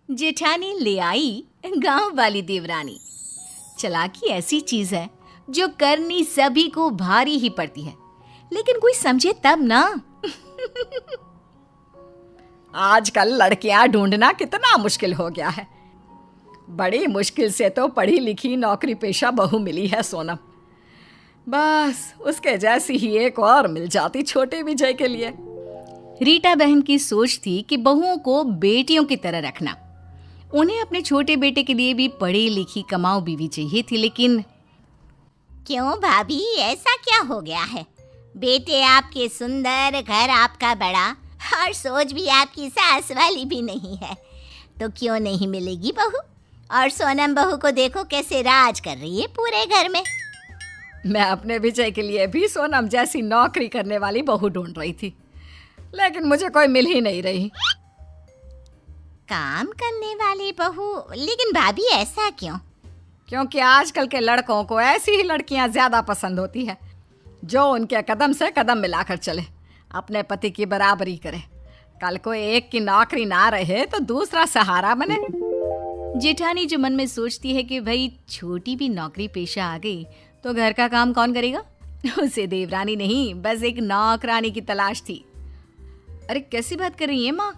जेठानी ले आई गांव वाली देवरानी। चालाकी ऐसी चीज है जो करनी सभी को भारी ही पड़ती है, लेकिन कोई समझे तब ना। आजकल लड़कियां ढूंढना कितना मुश्किल हो गया है। बड़ी मुश्किल से तो पढ़ी लिखी नौकरी पेशा बहू मिली है सोनम। बस उसके जैसी ही एक और मिल जाती छोटे विजय के लिए। रीटा बहन की सोच थी कि बहुओं को बेटियों की तरह रखना। उन्हें अपने छोटे बेटे के लिए भी पढ़ी लिखी कमाऊ बीवी चाहिए थी, लेकिन क्यों भाभी, ऐसा क्या हो गया है? बेटे आपके सुंदर, घर आपका बड़ा, और सोच भी आपकी सास वाली भी नहीं है, तो क्यों नहीं मिलेगी बहू? और सोनम बहू को देखो कैसे राज कर रही है पूरे घर में। मैं अपने विजय के लिए भी सोनम जैसी नौकरी करने वाली बहू ढूंढ रही थी, लेकिन मुझे कोई मिल ही नहीं रही। काम करने वाली बहू? लेकिन भाभी ऐसा क्यों? क्योंकि आजकल के लड़कों को ऐसी ही लड़कियां ज्यादा पसंद होती है जो उनके कदम से कदम मिलाकर चले, अपने पति की बराबरी करे। कल को एक की नौकरी ना रहे तो दूसरा सहारा बने। जेठानी जो मन में सोचती है कि भाई छोटी भी नौकरी पेशा आ गई तो घर का काम कौन करेगा, उसे देवरानी नहीं बस एक नौकरानी की तलाश थी। अरे कैसी बात कर रही है माँ,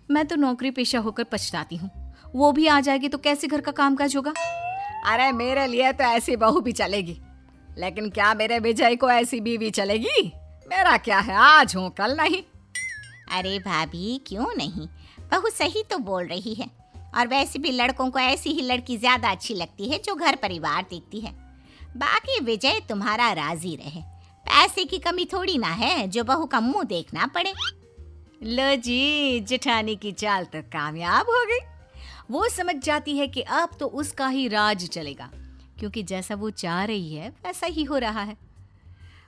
मैं तो नौकरी पेशा होकर पछताती हूँ। वो भी आ जाएगी तो कैसे घर का कामकाज होगा? अरे मेरे लिए तो ऐसी बहू भी चलेगी, लेकिन क्या मेरे विजय को ऐसी बीवी चलेगी? मेरा क्या है, आज हूँ कल नहीं। अरे भाभी क्यों नहीं, बहू सही तो बोल रही है। और वैसे भी लड़कों को ऐसी ही लड़की ज्यादा अच्छी लगती है जो घर परिवार देखती है। बाकी विजय तुम्हारा राजी रहे, पैसे की कमी थोड़ी ना है जो बहू का मुंह देखना पड़े। लो जी, जेठानी की चाल तो कामयाब हो गई। वो समझ जाती है कि अब तो उसका ही राज चलेगा, क्योंकि जैसा वो चाह रही है वैसा ही हो रहा है।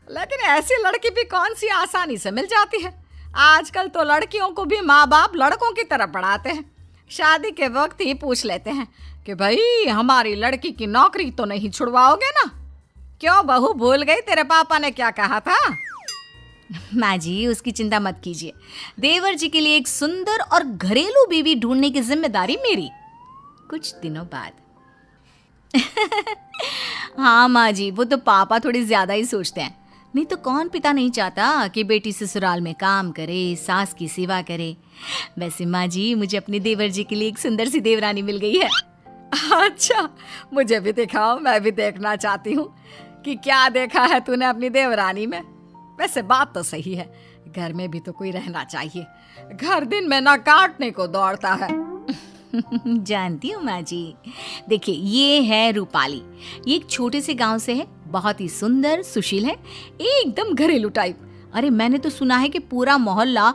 लेकिन ऐसी लड़की भी कौन सी आसानी से मिल जाती है। आजकल तो लड़कियों को भी माँ बाप लड़कों की तरफ पढ़ाते हैं। शादी के वक्त ही पूछ लेते हैं कि भाई हमारी लड़की की नौकरी तो नहीं छुड़वाओगे ना? क्यों बहू, भूल गई तेरे पापा ने क्या कहा था? माँ जी उसकी चिंता मत कीजिए, देवर जी के लिए एक सुंदर और घरेलू बीवी ढूंढने की जिम्मेदारी मेरी। कुछ दिनों बाद हाँ माँ जी, वो तो पापा थोड़ी ज्यादा ही सोचते हैं। नहीं तो कौन पिता नहीं चाहता कि बेटी ससुराल में काम करे, सास की सेवा करे। वैसे माँ जी मुझे अपने देवर जी के लिए एक सुंदर सी देवरानी मिल गई है। अच्छा, मुझे भी दिखाओ, मैं भी देखना चाहती हूँ कि क्या देखा है तूने अपनी देवरानी में। वैसे बात तो सही है, घर में भी तो कोई रहना चाहिए। घर दिन में ना काटने को दौड़ता है। जानती हूँ माँ जी। देखिए ये है रूपाली, ये एक छोटे से गांव से है, बहुत ही सुंदर सुशील है, एकदम घरेलू टाइप। अरे मैंने तो सुना है कि पूरा मोहल्ला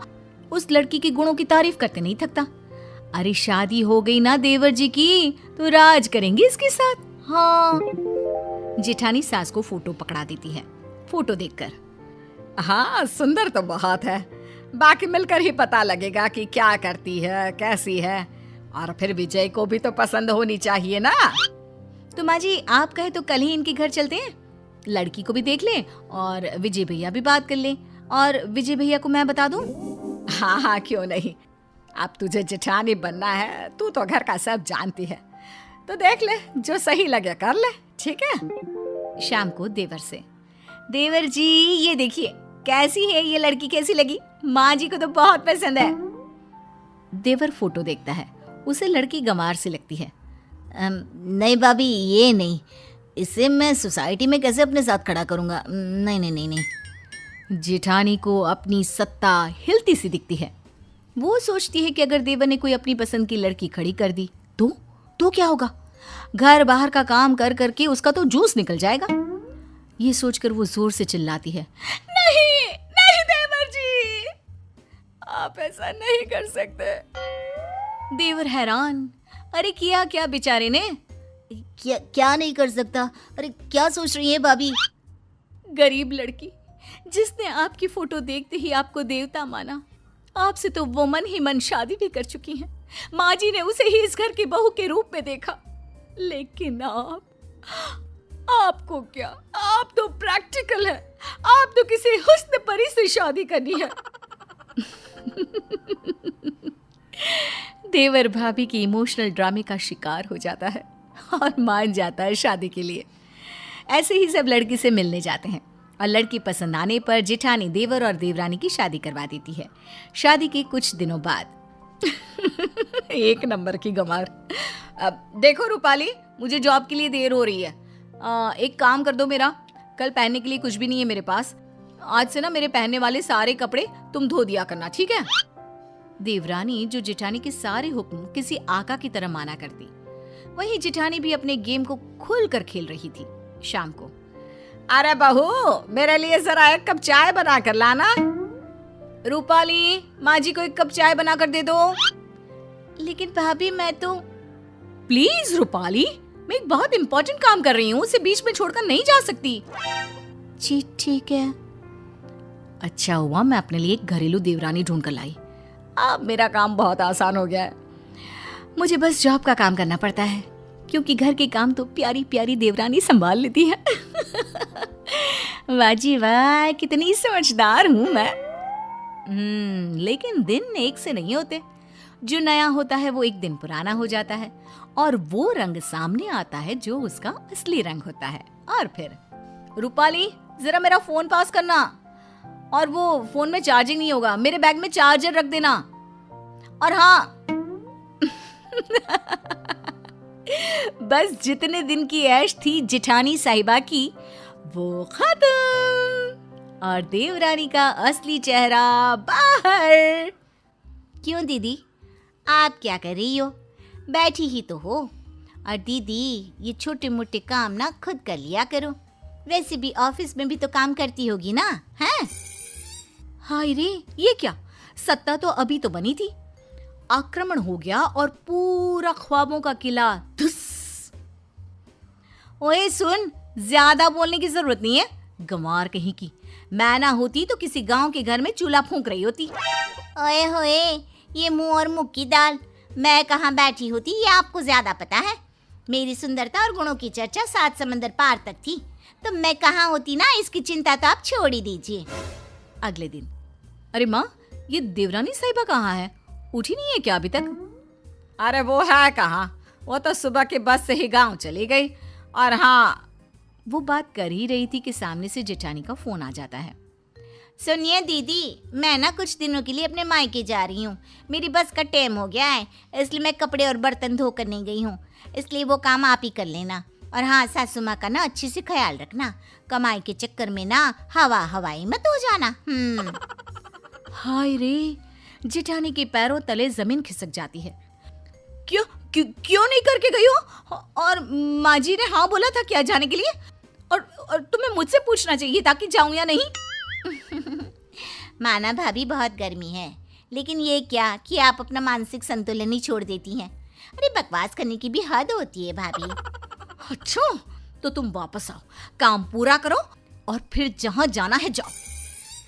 उस लड़की के गुणों की तारीफ करते नहीं थकता। अरे शादी हो गई ना देवर जी की तो राज करेंगे इसके साथ। हाँ। जेठानी सास को फोटो पकड़ा देती है। फोटो देखकर हाँ सुंदर तो बहुत है, बाकी मिलकर ही पता लगेगा कि क्या करती है, कैसी है। और फिर विजय को भी तो पसंद होनी चाहिए ना। तो माँ जी आप कहे तो कल ही इनके घर चलते हैं, लड़की को भी देख लें और विजय भैया भी बात कर लें, और विजय भैया को मैं बता दूं। हाँ हाँ क्यों नहीं, अब तुझे जेठानी बनना है, तू तो घर का सब जानती है, तो देख ले जो सही लगे कर ले, ठीक है। शाम को देवर से, देवर जी ये देखिए कैसी है ये लड़की, कैसी लगी? माँ जी को तो बहुत पसंद है। देवर फोटो देखता है, उसे लड़की गंवार सी लगती है। नहीं भाभी ये नहीं, इसे मैं सोसाइटी में कैसे अपने साथ खड़ा करूँगा? नहीं नहीं नहीं नहीं। जेठानी को अपनी सत्ता हिलती सी दिखती है। वो सोचती है कि अगर देवर ने कोई अपनी पसंद की लड़की खड़ी कर दी तो क्या होगा? घर बाहर का काम कर करके उसका तो जूस निकल जाएगा। ये सोचकर वो जोर से चिल्लाती है, नहीं नहीं देवर जी, आप ऐसा नहीं कर सकते। देवर हैरान, अरे किया क्या बेचारे ने? क्या नहीं कर सकता? अरे क्या सोच रही है भाभी? गरीब लड़की जिसने आपकी फोटो देखते ही आपको देवता माना, आपसे तो वो मन ही मन शादी भी कर चुकी हैं। माँ जी ने उसे ही इस घर की बहू के रूप में देखा, लेकिन आपको क्या, आप तो प्रैक्टिकल है, आप तो किसी हुस्न परी से शादी करनी है। देवर भाभी की इमोशनल ड्रामे का शिकार हो जाता है और मान जाता है शादी के लिए। ऐसे ही सब लड़की से मिलने जाते हैं और लड़की पसंद आने पर जेठानी देवर और देवरानी की शादी करवा देती है। शादी के कुछ दिनों बाद एक नंबर की गंवार। अब देखो रूपाली, मुझे जॉब के लिए देर हो रही है। एक काम कर दो मेरा, कल पहनने के लिए कुछ भी नहीं है मेरे पास। आज से ना मेरे पहनने वाले सारे कपड़े तुम धो दिया करना, ठीक है? देवरानी जो जेठानी के सारे हुक्म किसी आका की तरह माना करती, वहीं जेठानी भी अपने गेम को खुल कर खेल रही थी। शाम को, अरे बहू, मेरे लिए जरा एक कप चाय बना कर लाना। रूपाली, माँ जी को एक कप चाय बना कर दे दो। लेकिन भाभी मैं तो। प्लीज रूपाली, मैं एक बहुत इंपॉर्टेंट काम कर रही हूँ, उसे बीच में छोड़कर नहीं जा सकती। जी ठीक है। अच्छा हुआ मैं अपने लिए एक घरेलू देवरानी ढूंढ कर लाई। अब मेरा काम बहुत आसान हो गया है। मुझे बस जॉब का काम करना पड़ता है, क्योंकि घर के काम तो प्यारी प्यारी देवरानी संभाल लेती है। वाह जी वाह, कितनी समझदार हूं मैं। लेकिन दिन एक से नहीं होते। जो नया होता है वो एक दिन पुराना हो जाता है और वो रंग सामने आता है जो उसका असली रंग होता है। और फिर, रूपाली, जरा मेरा फोन पास करना। और वो फोन में चार्जिंग नहीं होगा, मेरे बैग में चार्जर रख देना। और हाँ, बस जितने दिन की ऐश थी जेठानी साहिबा की, वो खत्म और देवरानी का असली चेहरा बाहर। क्यों दीदी, आप क्या कर रही हो? बैठी ही तो हो। और दीदी, ये छोटे मोटे काम ना खुद कर लिया करो। वैसे भी ऑफिस में भी तो काम करती होगी ना, हैं? हाय रे, ये क्या? सत्ता तो अभी तो बनी थी, आक्रमण हो गया और पूरा ख्वाबों का किला धुस। ओए सुन, ज्यादा बोलने की जरूरत नहीं है। गंवार कहीं की, मैं ना होती तो किसी गांव के घर में चूल्हा फूंक रही होती। ओए होए, ये मुंह और मुख की दाल। मैं कहाँ बैठी होती ये आपको ज्यादा पता है। मेरी सुंदरता और गुणों की चर्चा 7 समंदर पार तक थी, तो मैं कहाँ होती ना, इसकी चिंता तो आप छोड़ ही दीजिए। अगले दिन, अरे माँ, ये देवरानी साहिबा कहाँ है? उठी नहीं है क्या अभी तक? अरे वो है कहाँ, वो तो सुबह की बस से ही गांव चली गई। और हाँ, वो बात कर ही रही थी कि सामने से जेठानी का फोन आ जाता है। सुनिए दीदी, मैं ना कुछ दिनों के लिए अपने मायके जा रही हूँ। मेरी बस का टाइम हो गया है, इसलिए मैं कपड़े और बर्तन धो कर नहीं गई हूँ। इसलिए वो काम आप ही कर लेना। और हाँ, सासू माँ का ना अच्छे से ख्याल रखना। कमाई के चक्कर में ना हवाई मत हो जाना। हाय रे, जेठानी के पैरों तले जमीन खिसक जाती है। क्यों नहीं करके गई हो? और माँ जी ने हाँ बोला था क्या जाने के लिए? और तुम्हें मुझसे पूछना चाहिए था कि जाऊं या नहीं। माना भाभी, बहुत गर्मी है, लेकिन ये क्या कि आप अपना मानसिक संतुलन ही छोड़ देती हैं। अरे बकवास करने की भी हद होती है भाभी। अच्छा, तो तुम वापस आओ, काम पूरा करो और फिर जहाँ जाना है जाओ।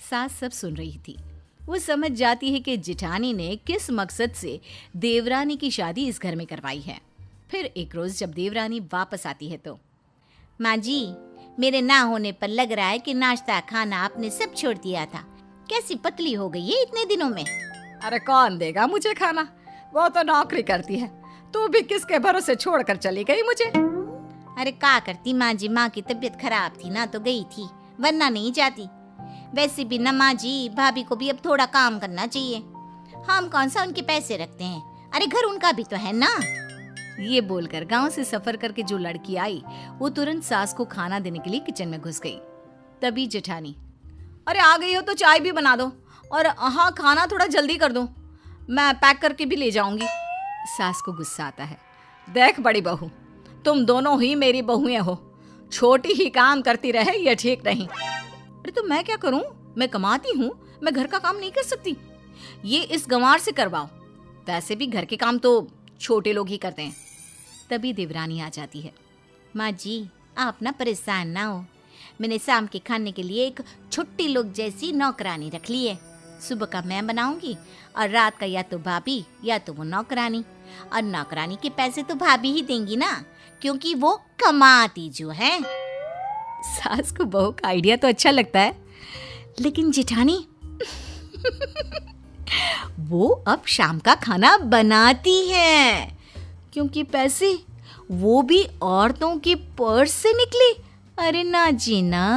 सास सब सुन रही थी। वो समझ जाती है कि जेठानी ने किस मकसद से देवरानी की शादी इस घर में करवाई है। फिर एक रोज जब देवरानी वापस आती है तो, माँ जी, मेरे ना होने पर लग रहा है कि नाश्ता खाना आपने सब छोड़ दिया था। कैसी पतली हो गई है इतने दिनों में। अरे कौन देगा मुझे खाना, वो तो नौकरी करती है। तू भी किसके भरोसे छोड़कर चली गई मुझे? अरे क्या करती माँ जी, माँ की तबीयत खराब थी ना तो गई थी, वरना नहीं जाती। वैसे भी ना माँ जी, भाभी को भी अब थोड़ा काम करना चाहिए। हम कौन सा उनके पैसे रखते हैं, अरे घर उनका भी तो है ना। ये बोलकर गांव से सफर करके जो लड़की आई, वो तुरंत सास को खाना देने के लिए किचन में घुस गई। तभी जेठानी, अरे आ गई हो तो चाय भी बना दो, और हाँ, खाना थोड़ा जल्दी कर दो, मैं पैक करके भी ले जाऊंगी। सास को गुस्सा आता है। देख बड़ी बहू, तुम दोनों ही मेरी बहुएं हो, छोटी ही काम करती रहे ये ठीक नहीं। अरे तो मैं क्या करूं, मैं कमाती हूँ, मैं घर का काम नहीं कर सकती? ये इस गंवार से करवाओ, वैसे भी घर के काम तो छोटे लोग ही करते हैं। तभी देवरानी आ जाती है। माँ जी, आप ना परेशान ना हो, मैंने शाम के खाने के लिए एक छुट्टी लोग जैसी नौकरानी रख ली है। सुबह का मैं बनाऊंगी और रात का या तो भाभी या तो वो नौकरानी। और नौकरानी के पैसे तो भाभी ही देंगी ना, क्योंकि वो कमाती जो है। सास को बहू का आइडिया तो अच्छा लगता है, लेकिन जेठानी वो अब शाम का खाना बनाती हैं, क्योंकि पैसे वो भी औरतों के पर्स से निकले। अरे ना जी ना।